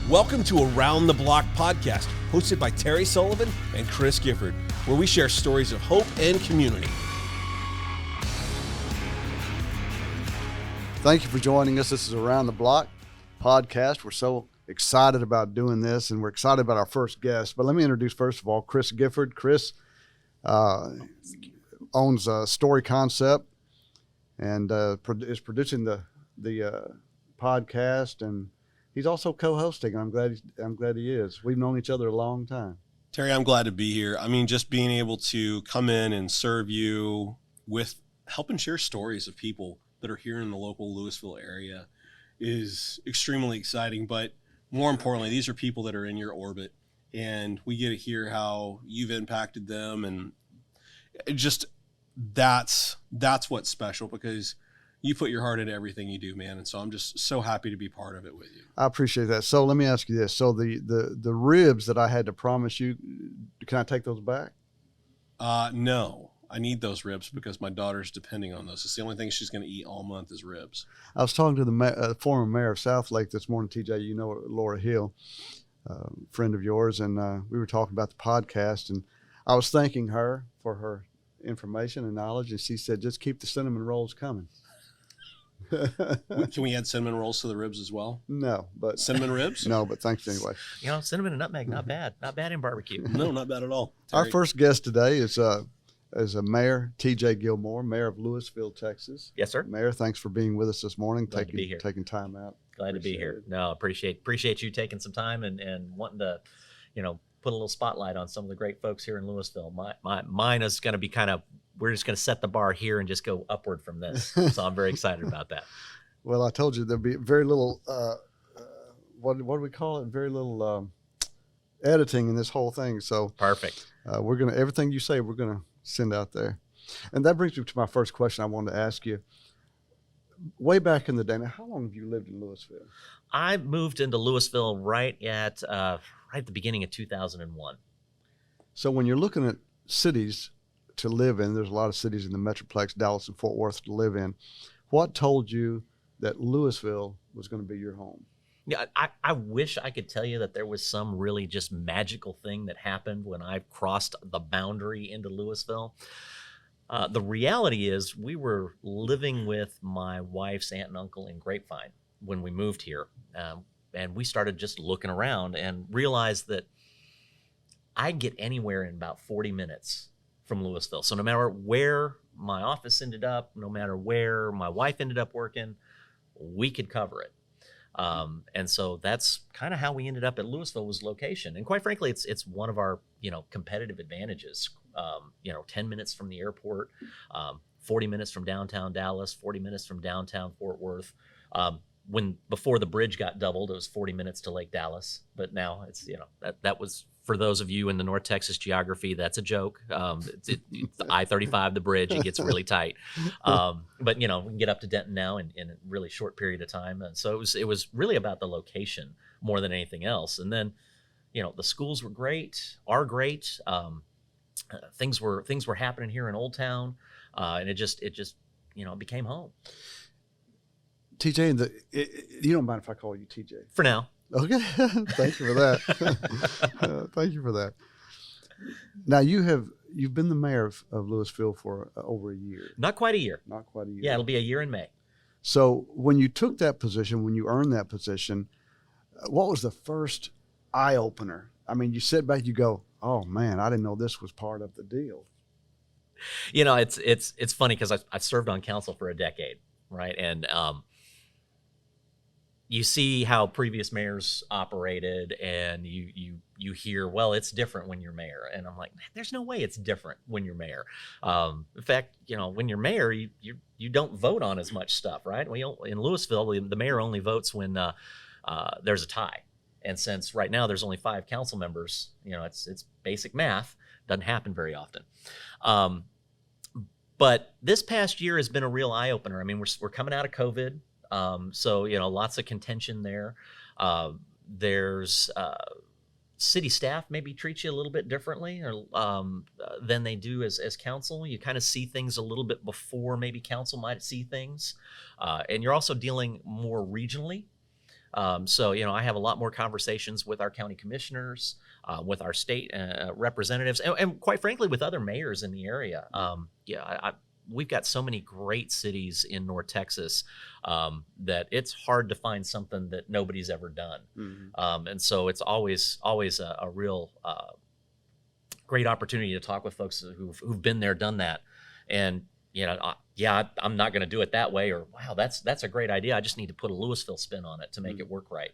Welcome to Around the Block podcast, hosted by Terry Sullivan and Chris Gifford, where we share stories of hope and community. Thank you for joining us. This is Around the Block podcast. We're so excited about doing this, and we're excited about our first guest. But let me introduce, first of all, Chris Gifford. Chris owns Story Concept and is producing the podcast, and he's also co-hosting. I'm glad he is. We've known each other a long time. Terry, I'm glad to be here. I mean, just being able to come in and serve you with helping share stories of people that are here in the local Louisville area is extremely exciting. But more importantly, these are people that are in your orbit, and we get to hear how you've impacted them, and it just that's what's special, because you put your heart into everything you do, man. And so I'm just so happy to be part of it with you. I appreciate that. So let me ask you this. So the ribs that I had to promise you, can I take those back? No, I need those ribs because my daughter's depending on those. It's the only thing she's going to eat all month is ribs. I was talking to the former mayor of Southlake this morning, TJ, you know, Laura Hill, friend of yours, and we were talking about the podcast, and I was thanking her for her information and knowledge, and she said, just keep the cinnamon rolls coming. Can we add cinnamon rolls to the ribs as well? No, but cinnamon ribs? No, but thanks anyway. You know, cinnamon and nutmeg, not bad in barbecue. No, not bad at all. Terry. Our first guest today is a Mayor TJ Gilmore, Mayor of Lewisville, Texas. Yes, sir. Mayor, thanks for being with us this morning. Glad to be here. Taking time out. Glad to be here. No, appreciate you taking some time and wanting to, you know, put a little spotlight on some of the great folks here in Louisville. Mine is going to be we're just going to set the bar here and just go upward from this. So I'm very excited about that. Well, I told you there'd be very little, what do we call it? Very little editing in this whole thing. So perfect. Everything you say, we're going to send out there. And that brings me to my first question I wanted to ask you. Way back in the day, now, how long have you lived in Louisville? I moved into Louisville right at the beginning of 2001. So when you're looking at cities to live in, there's a lot of cities in the Metroplex, Dallas and Fort Worth to live in. What told you that Louisville was going to be your home? Yeah, I wish I could tell you that there was some really just magical thing that happened when I crossed the boundary into Louisville. The reality is we were living with my wife's aunt and uncle in Grapevine when we moved here. And we started just looking around and realized that I'd get anywhere in about 40 minutes from Louisville. So no matter where my office ended up, no matter where my wife ended up working, we could cover it. And so that's kind of how we ended up at Louisville, was location. And quite frankly, it's one of our, competitive advantages. 10 minutes from the airport, 40 minutes from downtown Dallas, 40 minutes from downtown Fort Worth. Before the bridge got doubled, it was 40 minutes to Lake Dallas. But now it's, that was, for those of you in the North Texas geography, that's a joke. It's I-35, the bridge, it gets really tight. But, we can get up to Denton now in a really short period of time. And so it was really about the location more than anything else. And then, the schools are great. Things were happening here in Old Town. And it just became home. TJ, you don't mind if I call you TJ? For now. Okay, thank you for that. Thank you for that. Now you've been the mayor of Louisville for over a year. Not quite a year. Not quite a year. Yeah, it'll be a year in May. So when you took that position, when you earned that position, what was the first eye opener? I mean, you sit back, you go, "Oh man, I didn't know this was part of the deal." It's funny because I've served on council for a decade, right? And you see how previous mayors operated, and you hear, well, it's different when you're mayor. And I'm like, there's no way it's different when you're mayor. In fact, when you're mayor, you don't vote on as much stuff, right? In Louisville, the mayor only votes when there's a tie. And since right now there's only 5 council members, it's basic math. Doesn't happen very often. But this past year has been a real eye opener. I mean, we're coming out of COVID. So, lots of contention there. There's city staff maybe treat you a little bit differently than they do as council. You kind of see things a little bit before maybe council might see things. And you're also dealing more regionally. So, I have a lot more conversations with our county commissioners, with our state representatives, and quite frankly, with other mayors in the area. We've got so many great cities in North Texas that it's hard to find something that nobody's ever done. Mm-hmm. And so it's always a real great opportunity to talk with folks who've been there, done that. And, I'm not going to do it that way, or wow, that's a great idea. I just need to put a Louisville spin on it to make it work right.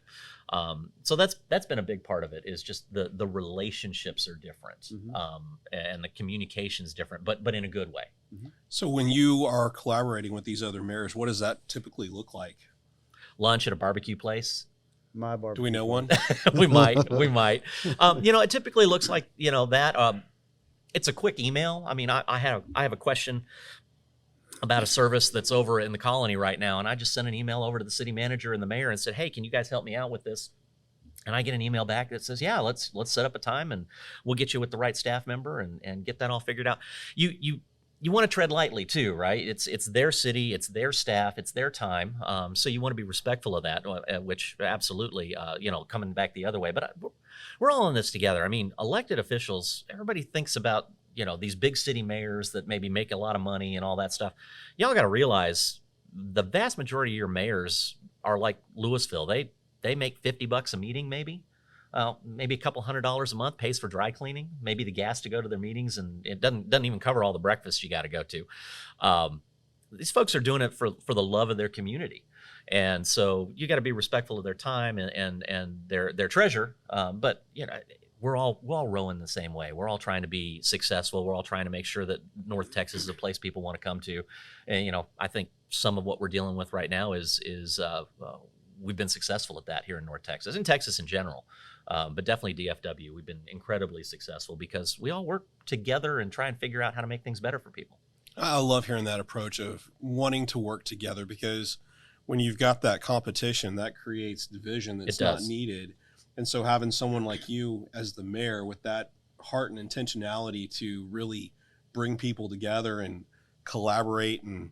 So that's been a big part of it, is just the relationships are different, and the communication's different, but in a good way. So when you are collaborating with these other mayors, what does that typically look like? Lunch at a barbecue place. My barbecue. Do we know one? we might. It typically looks like, that. It's a quick email. I mean, I have a question about a service that's over in the colony right now, and I just sent an email over to the city manager and the mayor and said, hey, can you guys help me out with this? And I get an email back that says, yeah, let's set up a time and we'll get you with the right staff member and get that all figured out. You want to tread lightly too, right? It's their city, it's their staff, it's their time. So you want to be respectful of that, which absolutely, coming back the other way. But we're all in this together. I mean, elected officials, everybody thinks about, these big city mayors that maybe make a lot of money and all that stuff. Y'all got to realize the vast majority of your mayors are like Louisville. They make $50 a meeting, maybe a couple $100 a month, pays for dry cleaning, maybe the gas to go to their meetings, and it doesn't even cover all the breakfast you got to go to. These folks are doing it for the love of their community, and so you got to be respectful of their time and their treasure. But we're all rowing the same way. We're all trying to be successful. We're all trying to make sure that North Texas is a place people want to come to. And I think some of what we're dealing with right now is we've been successful at that here in North Texas, in Texas in general. But definitely DFW, we've been incredibly successful because we all work together and try and figure out how to make things better for people. I love hearing that approach of wanting to work together, because when you've got that competition, that creates division that's not needed. And so having someone like you as the mayor with that heart and intentionality to really bring people together and collaborate and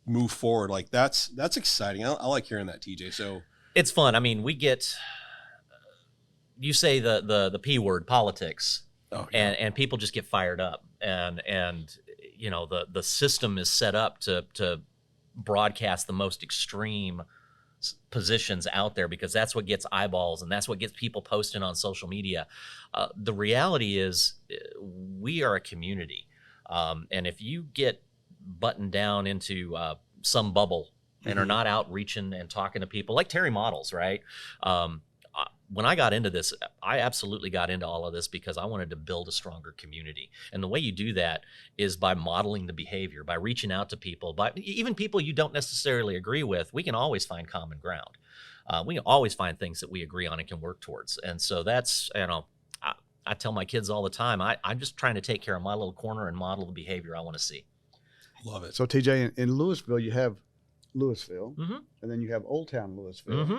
move forward, like that's exciting. I like hearing that, TJ. So it's fun. I mean, we get, you say the P word, politics, and people just get fired up, and the system is set up to broadcast the most extreme positions out there, because that's what gets eyeballs and that's what gets people posting on social media. The reality is we are a community, and if you get buttoned down into some bubble and are not out reaching and talking to people like Terry Models, right? When I got into this, I absolutely got into all of this because I wanted to build a stronger community. And the way you do that is by modeling the behavior, by reaching out to people, by even people you don't necessarily agree with. We can always find common ground. We can always find things that we agree on and can work towards. And so that's, I tell my kids all the time, I'm just trying to take care of my little corner and model the behavior I want to see. Love it. So TJ, in Louisville, you have Louisville, Mm-hmm. and then you have Old Town Louisville. Mm-hmm.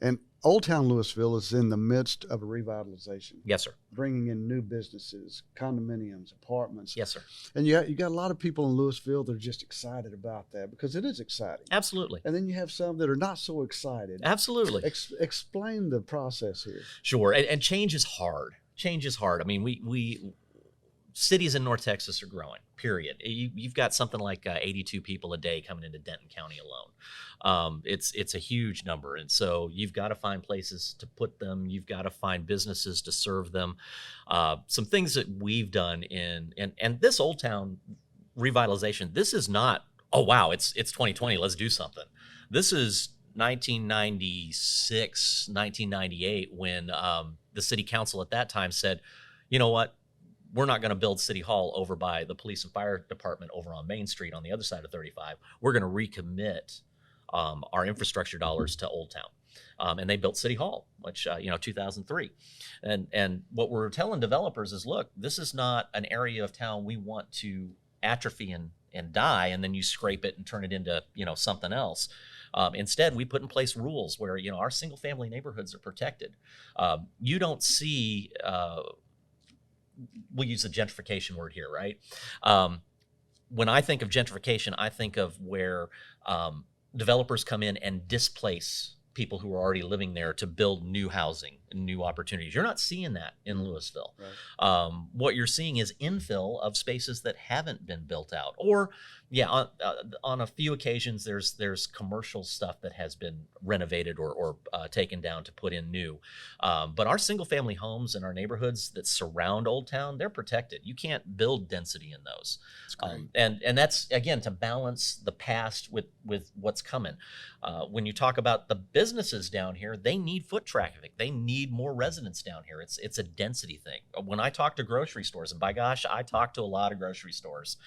And Old Town Louisville is in the midst of a revitalization. Yes, sir. Bringing in new businesses, condominiums, apartments. Yes, sir. And you got a lot of people in Louisville that are just excited about that because it is exciting. Absolutely. And then you have some that are not so excited. Absolutely. Explain the process here. Sure. And change is hard. Change is hard. I mean, we cities in North Texas are growing, period. You've got something like 82 people a day coming into Denton County alone. It's a huge number. And so you've got to find places to put them. You've got to find businesses to serve them. Some things that we've done and this Old Town revitalization, this is not, oh, wow, it's 2020, let's do something. This is 1996, 1998, when the city council at that time said, you know what? We're not going to build City Hall over by the police and fire department over on Main Street on the other side of 35. We're going to recommit our infrastructure dollars to Old Town. And they built City Hall, which, 2003. And what we're telling developers is, look, this is not an area of town we want to atrophy and die, and then you scrape it and turn it into, something else. Instead, we put in place rules where, our single family neighborhoods are protected. You don't see... we'll use the gentrification word here, right? When I think of gentrification, I think of where developers come in and displace people who are already living there to build new housing and new opportunities. You're not seeing that in Louisville. Right. What you're seeing is infill of spaces that haven't been built out, or on a few occasions there's commercial stuff that has been renovated or taken down to put in new. But our single family homes in our neighborhoods that surround Old Town, they're protected. You can't build density in those. And that's, again, to balance the past with what's coming. When you talk about the businesses down here, they need foot traffic. They need more residents down here. It's a density thing. When I talk to grocery stores, and by gosh, I talk to a lot of grocery stores,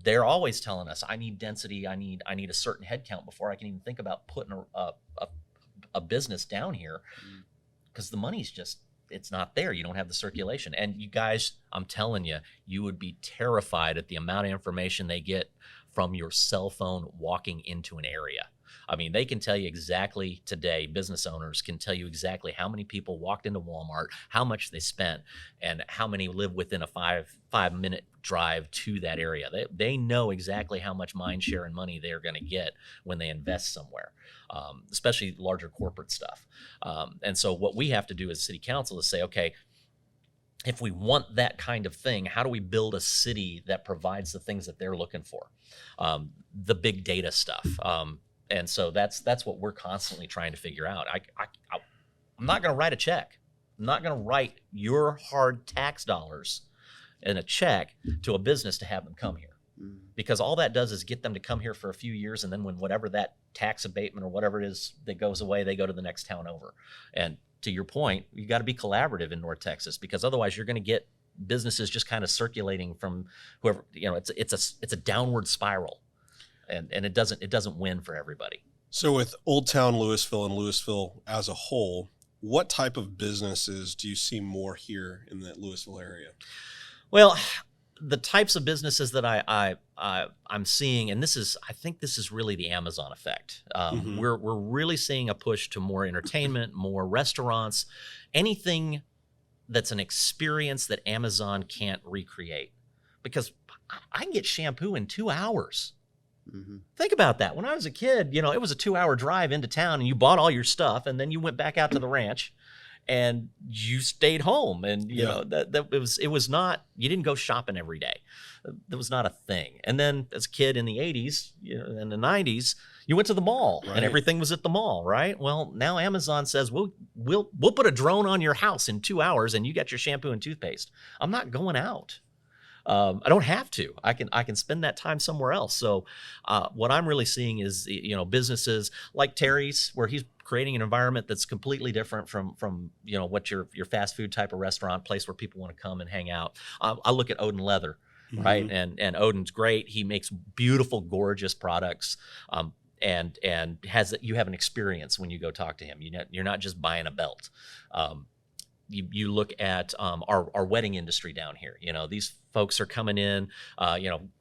they're always telling us, I need density. I need a certain head count before I can even think about putting a business down here, because the money's just, it's not there. You don't have the circulation. And you guys, I'm telling you, you would be terrified at the amount of information they get from your cell phone walking into an area. I mean, they can tell you exactly today, business owners can tell you exactly how many people walked into Walmart, how much they spent, and how many live within a five-minute drive to that area. They know exactly how much mind share and money they're going to get when they invest somewhere, especially larger corporate stuff. And so what we have to do as city council is say, okay, if we want that kind of thing, how do we build a city that provides the things that they're looking for? The big data stuff. And so that's what we're constantly trying to figure out. I'm not going to write a check. I'm not going to write your hard tax dollars in a check to a business to have them come here, because all that does is get them to come here for a few years, and then when whatever that tax abatement or whatever it is that goes away, they go to the next town over. And to your point, you got to be collaborative in North Texas, because otherwise you're going to get businesses just kind of circulating from whoever. It's a downward spiral. And it doesn't win for everybody. So with Old Town Louisville and Louisville as a whole, what type of businesses do you see more here in the Louisville area? Well, the types of businesses that I'm seeing, and I think this is really the Amazon effect. We're really seeing a push to more entertainment, more restaurants, anything that's an experience that Amazon can't recreate. Because I can get shampoo in 2 hours. Think about that. When I was a kid, it was a 2-hour drive into town, and you bought all your stuff, and then you went back out to the ranch, and you stayed home. And it was not. You didn't go shopping every day. That was not a thing. And then as a kid in the 80s, in the 90s, you went to the mall, and everything was at the mall, right? Well, now Amazon says we'll put a drone on your house in 2 hours, and you got your shampoo and toothpaste. I'm not going out. I don't have to. I can spend that time somewhere else. So what I'm really seeing is businesses like Terry's, where he's creating an environment that's completely different from what your fast food type of restaurant place where people want to come and hang out. I look at Odin Leather, right? And Odin's great. He makes beautiful, gorgeous products. And you have an experience when you go talk to him. You're not just buying a belt. You look at our wedding industry down here. These folks are coming in,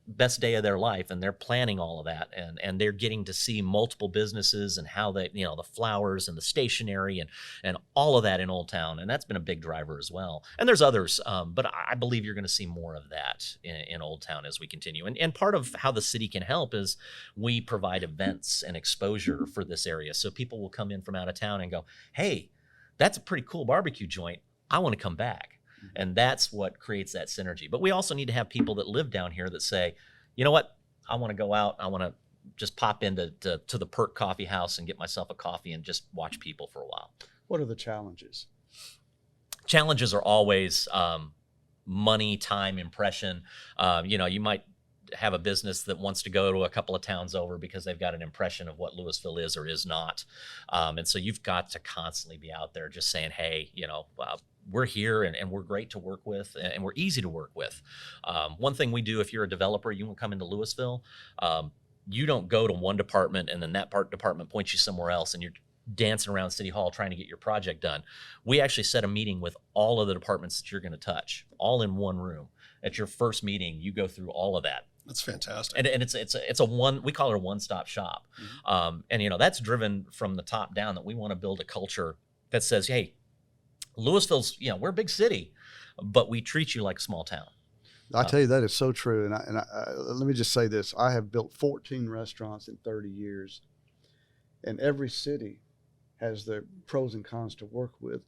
best day of their life, and they're planning all of that, and they're getting to see multiple businesses and how they, the flowers and the stationery and all of that in Old Town, and that's been a big driver as well. And there's others, but I believe you're going to see more of that in Old Town as we continue. And part of how the city can help is we provide events and exposure for this area, so people will come in from out of town and go, hey, that's a pretty cool barbecue joint. I want to come back. And that's what creates that synergy. But we also need to have people that live down here that say, you know what, I want to go out. I want to just pop into the Perk Coffee House and get myself a coffee and just watch people for a while. What are the challenges? Challenges are always money, time, impression. You might have a business that wants to go to a couple of towns over because they've got an impression of what Louisville is or is not. And so you've got to constantly be out there just saying, hey, we're here and we're great to work with and we're easy to work with. One thing we do, if you're a developer, you want to come into Louisville, you don't go to one department and then that department points you somewhere else and you're dancing around City Hall trying to get your project done. We actually set a meeting with all of the departments that you're going to touch, all in one room. At your first meeting, you go through all of that. That's fantastic. And it's a one, we call it a one-stop shop. And that's driven from the top down, that we want to build a culture that says, hey, Louisville's, we're a big city, but we treat you like a small town. I tell you, that is so true. And I let me just say this. I have built 14 restaurants in 30 years. In every city, has their pros and cons to work with.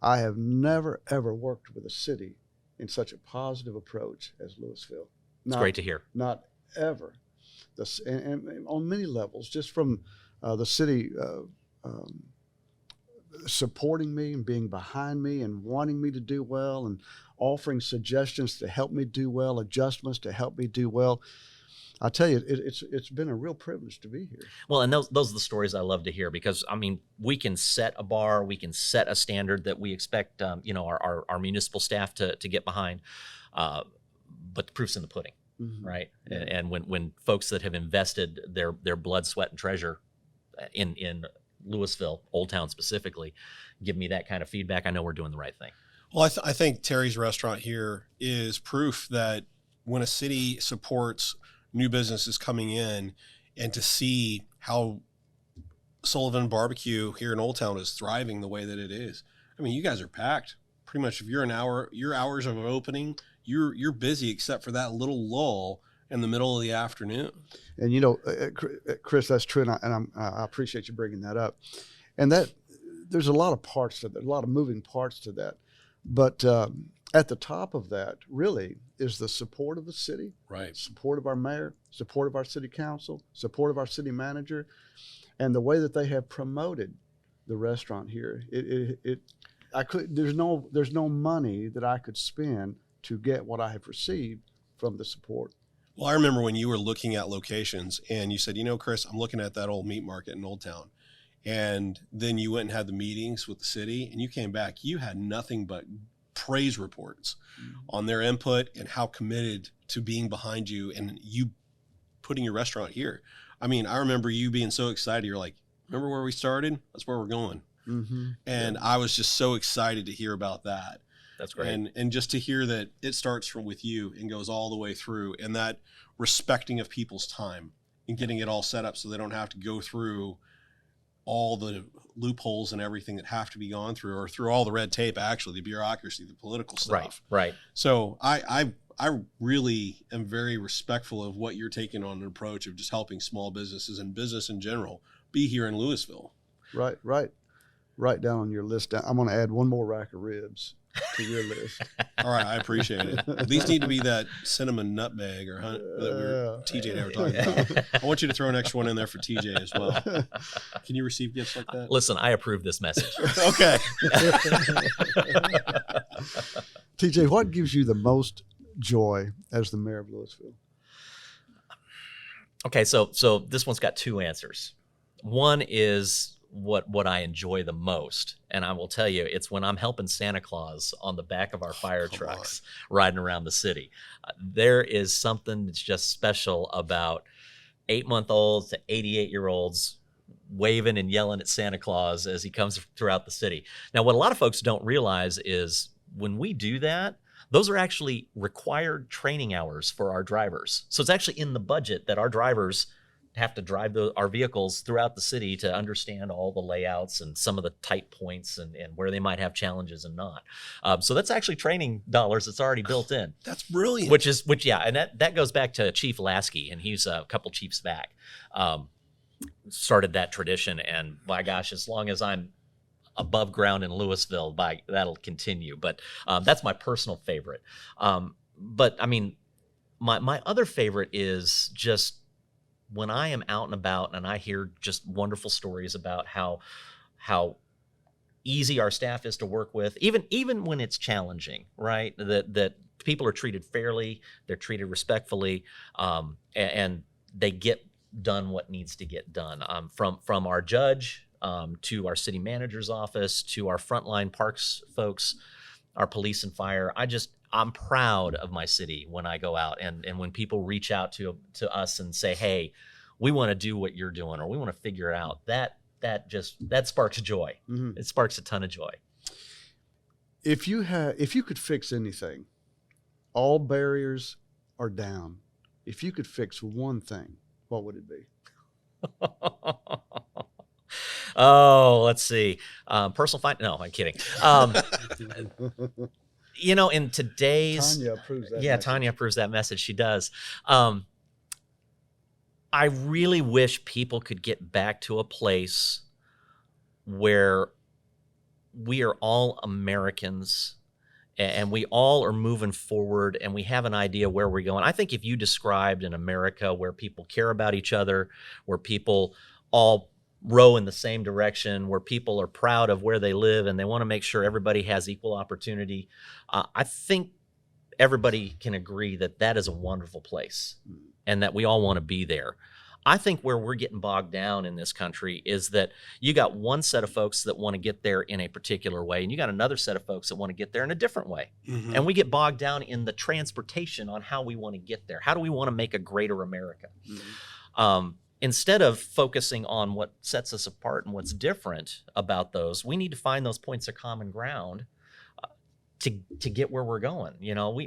I have never, ever worked with a city in such a positive approach as Louisville. It's great to hear. Not ever. And on many levels, just from the city supporting me and being behind me and wanting me to do well and offering suggestions to help me do well, adjustments to help me do well. I tell you, it's been a real privilege to be here. Well, and those are the stories I love to hear, because I mean, we can set a bar, we can set a standard that we expect, our municipal staff to get behind, but the proof's in the pudding, right? Yeah. And when folks that have invested their blood, sweat, and treasure in Louisville, Old Town specifically, give me that kind of feedback, I know we're doing the right thing. Well, I think Terry's restaurant here is proof that when a city supports new businesses coming in, and to see how Sullivan Barbecue here in Old Town is thriving the way that it is. I mean, you guys are packed. Pretty much if you're your hours of opening, you're busy except for that little lull in the middle of the afternoon. And Chris, that's true, and I appreciate you bringing that up. And that there's a lot of parts to that, a lot of moving parts to that. But at the top of that really is the support of the city, right? Support of our mayor, support of our city council, support of our city manager, and the way that they have promoted the restaurant here. There's no money that I could spend to get what I have received from the support. Well, I remember when you were looking at locations and you said, Chris, I'm looking at that old meat market in Old Town. And then you went and had the meetings with the city and you came back, you had nothing but praise reports on their input and how committed to being behind you and you putting your restaurant here. I mean, I remember you being so excited. You're like, remember where we started? That's where we're going. Mm-hmm. And I was just so excited to hear about that. That's great. And just to hear that it starts with you and goes all the way through, and that respecting of people's time and getting it all set up so they don't have to go through all the loopholes and everything that have to be gone through, or through all the red tape, actually, the bureaucracy, the political stuff. Right. So I really am very respectful of what you're taking on an approach of just helping small businesses and business in general be here in Louisville. Right. Write down on your list. I'm going to add one more rack of ribs to your list. All right, I appreciate it. These need to be that cinnamon nutmeg or that TJ and I were talking about. I want you to throw an extra one in there for TJ as well. Can you receive gifts like that? Listen, I approve this message. Okay. TJ, what gives you the most joy as the mayor of Louisville? Okay, so this one's got two answers. One is what I enjoy the most, and I will tell you, it's when I'm helping Santa Claus on the back of our fire trucks riding around the city. There is something that's just special about 8-month-olds to 88-year-olds waving and yelling at Santa Claus as he comes throughout the city. Now, what a lot of folks don't realize is when we do that, those are actually required training hours for our drivers. So it's actually in the budget that our drivers have to drive our vehicles throughout the city to understand all the layouts and some of the tight points and where they might have challenges and not. So that's actually training dollars that's already built in. That's brilliant. And that goes back to Chief Lasky, and he's a couple chiefs back. Started that tradition, and my gosh, as long as I'm above ground in Louisville, that'll continue. But that's my personal favorite. But I mean, my other favorite is just when I am out and about and I hear just wonderful stories about how easy our staff is to work with, even when it's challenging, right? That people are treated fairly, they're treated respectfully, and they get done what needs to get done. From our judge to our city manager's office to our frontline parks folks, our police and fire. I'm proud of my city when I go out and when people reach out to us and say, hey, we want to do what you're doing, or we want to figure it out. That sparks joy. Mm-hmm. It sparks a ton of joy. If you could fix anything, all barriers are down. If you could fix one thing, what would it be? Oh, let's see. Personal finance. No, I'm kidding. In today's Tanya approves that. Yeah, message. Tanya approves that message. She does. I really wish people could get back to a place where we are all Americans and we all are moving forward and we have an idea where we're going. I think if you described an America where people care about each other, where people all row in the same direction, where people are proud of where they live and they want to make sure everybody has equal opportunity, I think everybody can agree that that is a wonderful place and that we all want to be there. I think where we're getting bogged down in this country is that you got one set of folks that want to get there in a particular way, and you got another set of folks that want to get there in a different way. Mm-hmm. And we get bogged down in the transportation on how we want to get there. How do we want to make a greater America? Mm-hmm. Instead of focusing on what sets us apart and what's different about those, we need to find those points of common ground to get where we're going. You know,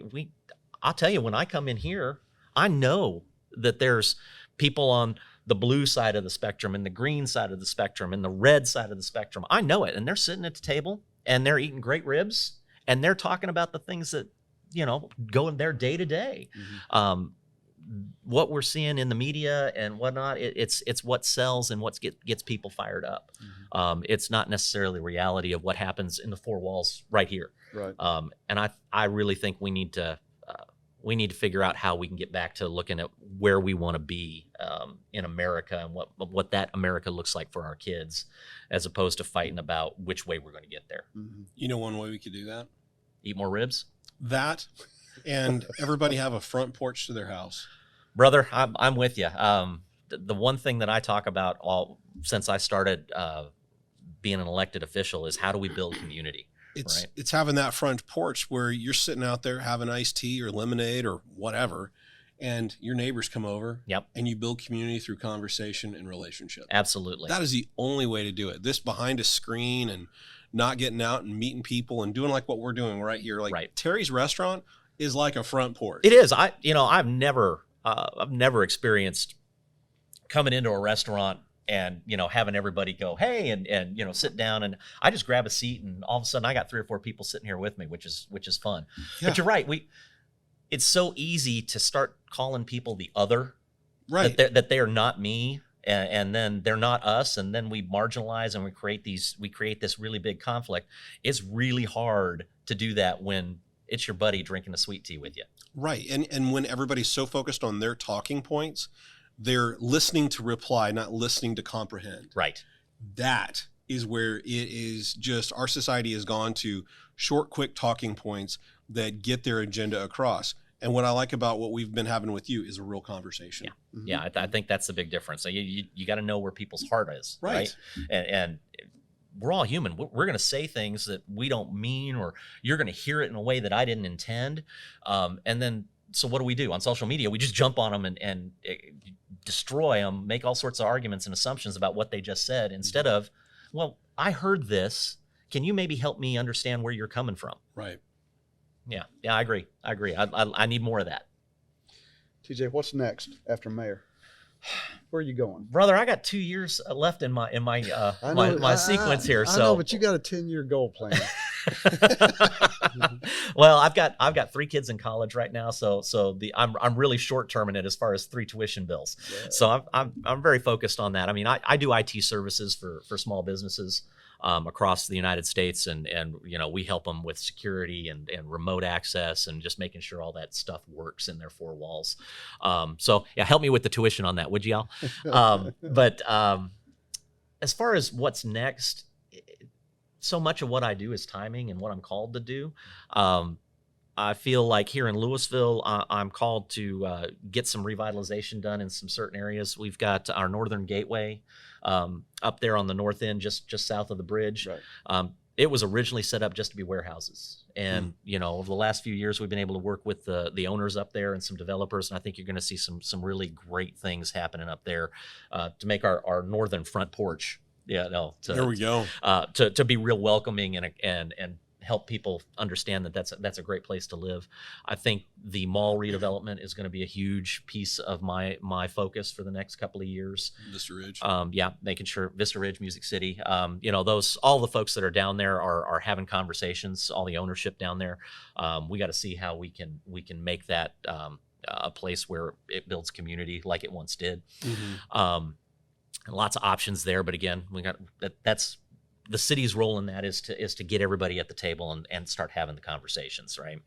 I'll tell you, when I come in here, I know that there's people on the blue side of the spectrum and the green side of the spectrum and the red side of the spectrum. I know it. And they're sitting at the table and they're eating great ribs and they're talking about the things that, you know, go in their day to day. What we're seeing in the media and whatnot, it's what sells and what gets people fired up. It's not necessarily reality of what happens in the four walls right here. Right. And I really think we need to figure out how we can get back to looking at where we want to be in America and what that America looks like for our kids, as opposed to fighting about which way we're going to get there. You know, one way we could do that? Eat more ribs? That, and everybody have a front porch to their house. Brother, I'm with you. The one thing that I talk about since I started being an elected official is how do we build community? It's having that front porch where you're sitting out there having iced tea or lemonade or whatever, and your neighbors come over. Yep. And you build community through conversation and relationship. Absolutely. That is the only way to do it. This behind a screen and not getting out and meeting people and doing like what we're doing right here. Like right. Terry's restaurant is like a front porch. It is. I've never experienced coming into a restaurant and, you know, having everybody go, hey, and, you know, sit down, and I just grab a seat and all of a sudden I got 3 or 4 people sitting here with me, which is fun. Yeah. But you're right. It's so easy to start calling people the other, right? That they are not me. And then they're not us. And then we marginalize and we create this really big conflict. It's really hard to do that when it's your buddy drinking a sweet tea with you. Right. And when everybody's so focused on their talking points, they're listening to reply, not listening to comprehend. Right. That is where it is just, our society has gone to short, quick talking points that get their agenda across. And what I like about what we've been having with you is a real conversation. Yeah. Mm-hmm. Yeah. I think that's the big difference. So you got to know where people's heart is. Right. And we're all human. We're going to say things that we don't mean, or you're going to hear it in a way that I didn't intend. And then, so what do? On social media, we just jump on them and destroy them, make all sorts of arguments and assumptions about what they just said, instead of, well, I heard this. Can you maybe help me understand where you're coming from? Right. Yeah, I agree. I need more of that. TJ, what's next after mayor? Where are you going, brother? I got 2 years left in my sequence here. I know, but you got a 10-year goal plan. Well, I've got 3 kids in college right now, so I'm really short term in it as far as 3 tuition bills. Yeah. So I'm very focused on that. I mean, I do IT services for small businesses across the United States, and you know, we help them with security and remote access and just making sure all that stuff works in their 4 walls. So yeah, help me with the tuition on that, would you, Al? But as far as what's next, so much of what I do is timing and what I'm called to do. I feel like here in Louisville, I'm called to get some revitalization done in some certain areas. We've got our Northern Gateway up there on the north end, just south of the bridge. Right. It was originally set up just to be warehouses. And, you know, over the last few years, we've been able to work with the owners up there and some developers. And I think you're going to see some really great things happening up there to make our northern front porch. Yeah, no. There we go. To be real welcoming and help people understand that that's a great place to live. I think the mall redevelopment is going to be a huge piece of my focus for the next couple of years. Vista Ridge. Yeah, making sure Vista Ridge, Music City. You know, all the folks that are down there are having conversations. All the ownership down there. We got to see how we can make that a place where it builds community like it once did. Mm-hmm. Lots of options there, but again, that's the city's role in that is to get everybody at the table and start having the conversations, right?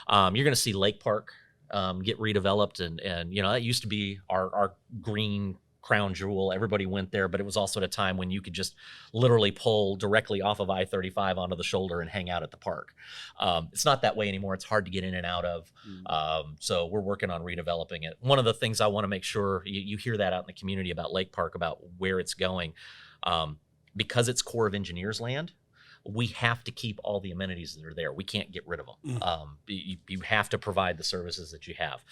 You're going to see Lake Park get redeveloped, and that used to be our green crown jewel. Everybody went there, but it was also at a time when you could just literally pull directly off of I-35 onto the shoulder and hang out at the park. It's not that way anymore. It's hard to get in and out of. So we're working on redeveloping it. One of the things I want to make sure you hear that out in the community about Lake Park, about where it's going, because it's Corps of Engineers land. We have to keep all the amenities that are there. We can't get rid of them. You have to provide the services that you have.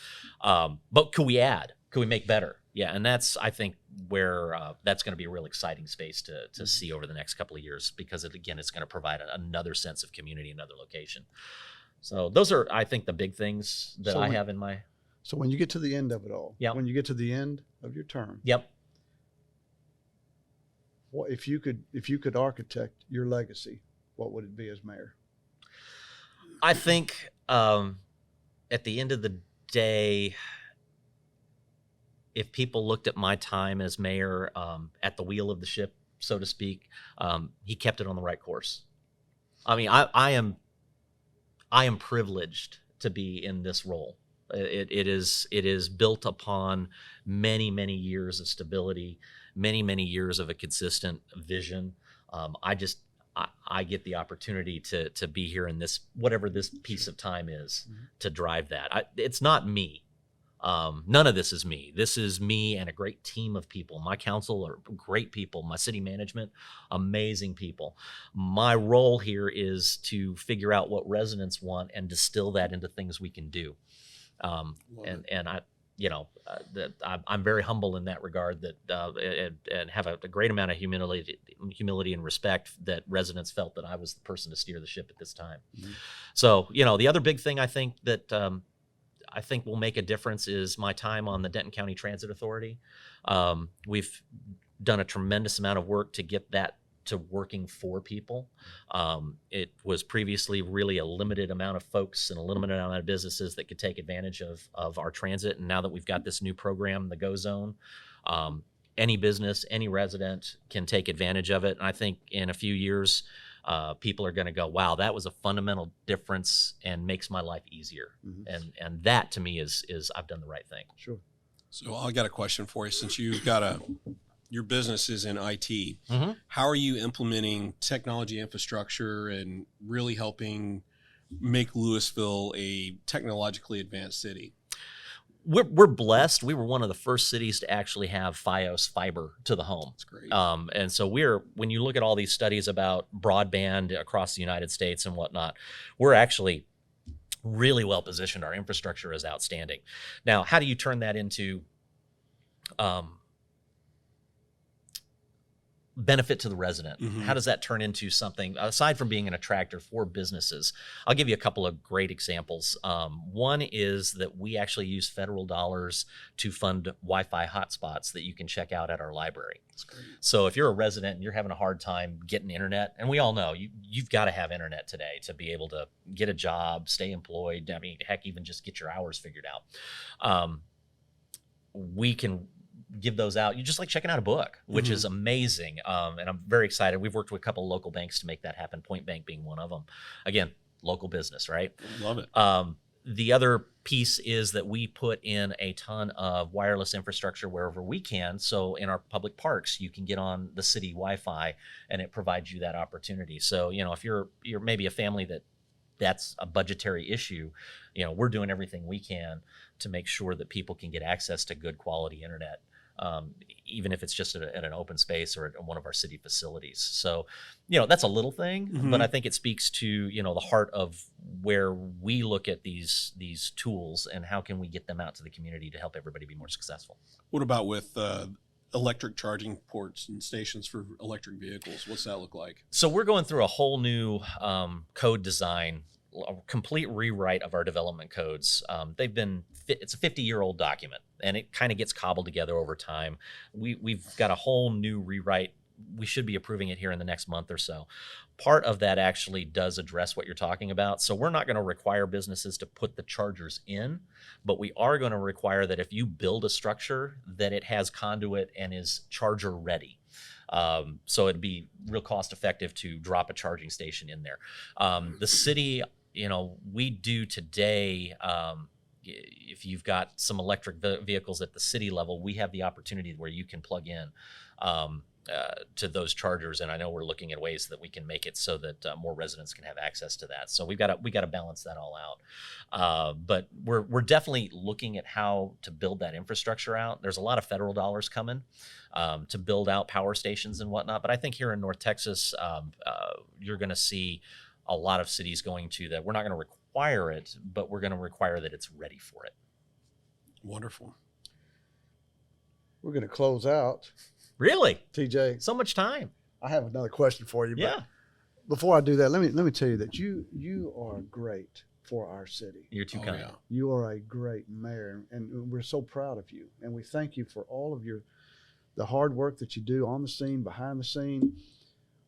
But could we add? Could we make better? Yeah, and that's, I think, where that's going to be a real exciting space to see over the next couple of years, because it's going to provide another sense of community, another location. So those are, I think, the big things that I have in my. So when you get to the end of it all, Yep. when you get to the end of your term, Yep. what if you could architect your legacy, what would it be as mayor? I think at the end of the day, if people looked at my time as mayor at the wheel of the ship, so to speak, he kept it on the right course. I mean, I am privileged to be in this role. It is built upon many years of stability, many years of a consistent vision. I get the opportunity to be here in this, whatever this piece of time is, to drive that. It's not me. None of this is me. This is me and a great team of people. My council are great people. My city management, amazing people. My role here is to figure out what residents want and distill that into things we can do. I'm very humble in that regard, that and have a great amount of humility and respect that residents felt that I was the person to steer the ship at this time. So, the other big thing I think that I think will make a difference is my time on the Denton County Transit Authority. We've done a tremendous amount of work to get that to working for people. It was previously really a limited amount of folks and a limited amount of businesses that could take advantage of our transit. And now that we've got this new program, the Go Zone, any business, any resident can take advantage of it. And I think in a few years, people are going to go, wow, that was a fundamental difference and makes my life easier. And that to me is I've done the right thing. Sure. So I got a question for you. Since you've got your business is in IT, how are you implementing technology infrastructure and really helping make Louisville a technologically advanced city? We're blessed. We were one of the first cities to actually have FiOS fiber to the home. That's great. And so when you look at all these studies about broadband across the United States and whatnot, we're actually really well positioned. Our infrastructure is outstanding. Now, how do you turn that into benefit to the resident? How does that turn into something aside from being an attractor for businesses? I'll give you a couple of great examples. One is that we actually use federal dollars to fund Wi-Fi hotspots that you can check out at our library. That's great. So if you're a resident and you're having a hard time getting internet, and we all know you've got to have internet today to be able to get a job, stay employed, I mean, heck, even just get your hours figured out. We can give those out. You just like checking out a book, which is amazing. And I'm very excited. We've worked with a couple of local banks to make that happen. Point Bank being one of them. Again, local business, right? Love it. The other piece is that we put in a ton of wireless infrastructure wherever we can. So in our public parks, you can get on the city Wi-Fi and it provides you that opportunity. So, if you're maybe a family that's a budgetary issue, we're doing everything we can to make sure that people can get access to good quality internet. Even if it's just at an open space or at one of our city facilities. So, that's a little thing, but I think it speaks to, the heart of where we look at these tools and how can we get them out to the community to help everybody be more successful. What about with electric charging ports and stations for electric vehicles? What's that look like? So we're going through a whole new code design, a complete rewrite of our development codes. It's a 50-year-old document, and it kind of gets cobbled together over time. We've got a whole new rewrite. We should be approving it here in the next month or so. Part of that actually does address what you're talking about. So we're not going to require businesses to put the chargers in, but we are going to require that if you build a structure, that it has conduit and is charger ready. So it'd be real cost effective to drop a charging station in there. The city, we do today, if you've got some electric vehicles at the city level, we have the opportunity where you can plug in to those chargers, and I know we're looking at ways that we can make it so that more residents can have access to that. So we got to balance that all out. But we're definitely looking at how to build that infrastructure out. There's a lot of federal dollars coming to build out power stations and whatnot. But I think here in North Texas, you're going to see a lot of cities going to that. We're not going to require it, but we're going to require that it's ready for it. Wonderful. We're going to close out. Really? TJ, So much time. I have another question for you. But Yeah. before I do that, let me tell you that you are great for our city. You're too kind. Yeah. You are a great mayor, and we're so proud of you. And we thank you for all of the hard work that you do on the scene, behind the scene.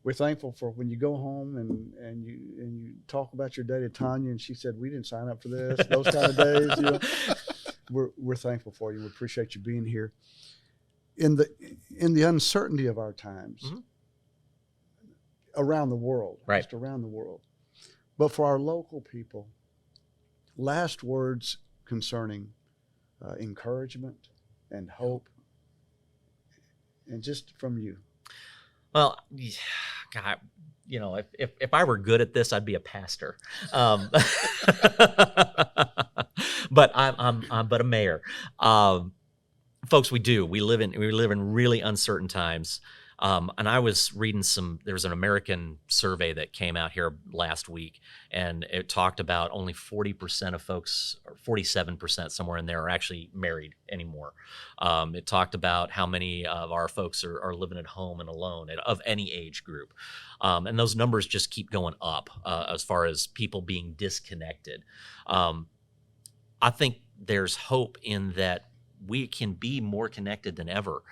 We're thankful for when you go home and you talk about your day to Tanya, and she said, we didn't sign up for this, those kind of days. We're thankful for you. We appreciate you being here. In the uncertainty of our times, around the world, Right. just around the world. But for our local people, last words concerning encouragement and hope, and just from you. Well, God, if I were good at this, I'd be a pastor. But I'm but a mayor. Folks, we live in really uncertain times. And I was reading there was an American survey that came out here last week, and it talked about only 40% of folks, or 47% somewhere in there, are actually married anymore. It talked about how many of our folks are living at home and alone of any age group. And those numbers just keep going up as far as people being disconnected. I think there's hope in that we can be more connected than ever,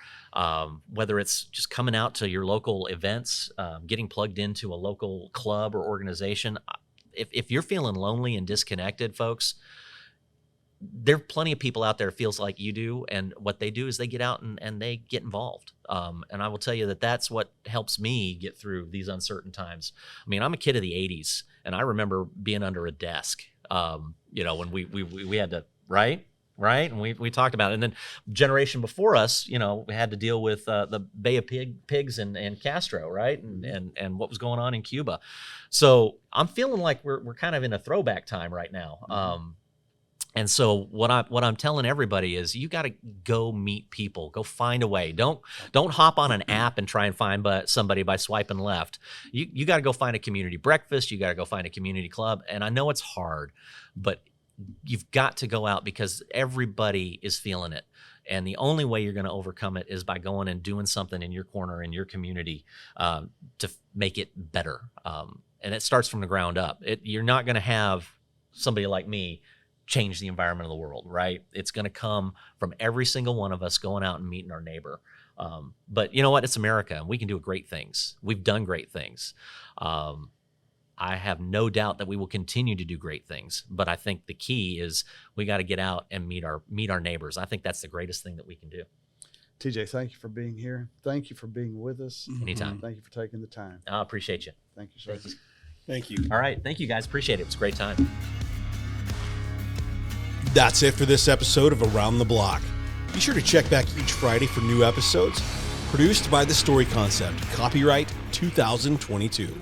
whether it's just coming out to your local events, getting plugged into a local club or organization. If you're feeling lonely and disconnected, folks, there are plenty of people out there feels like you do, and what they do is they get out and they get involved. And I will tell you that that's what helps me get through these uncertain times. I mean, I'm a kid of the 80s, and I remember being under a desk, when we had to, right? And we talked about it. And then generation before us, we had to deal with the Bay of Pigs and Castro, right? And what was going on in Cuba. So I'm feeling like we're kind of in a throwback time right now. And so what I'm telling everybody is you got to go meet people, go find a way. Don't hop on an app and try and find somebody by swiping left. You got to go find a community breakfast. You got to go find a community club. And I know it's hard, but you've got to go out because everybody is feeling it. And the only way you're going to overcome it is by going and doing something in your corner, in your community, to make it better. And it starts from the ground up. You're not going to have somebody like me change the environment of the world, right? It's going to come from every single one of us going out and meeting our neighbor. But you know what? It's America, and we can do great things. We've done great things. I have no doubt that we will continue to do great things, but I think the key is we got to get out and meet our neighbors. I think that's the greatest thing that we can do. TJ, thank you for being here. Thank you for being with us. Anytime. Thank you for taking the time. I appreciate you. Thank you, sir. Thank you. All right. Thank you, guys. Appreciate it. It's a great time. That's it for this episode of Around the Block. Be sure to check back each Friday for new episodes. Produced by The Story Concept. Copyright 2022.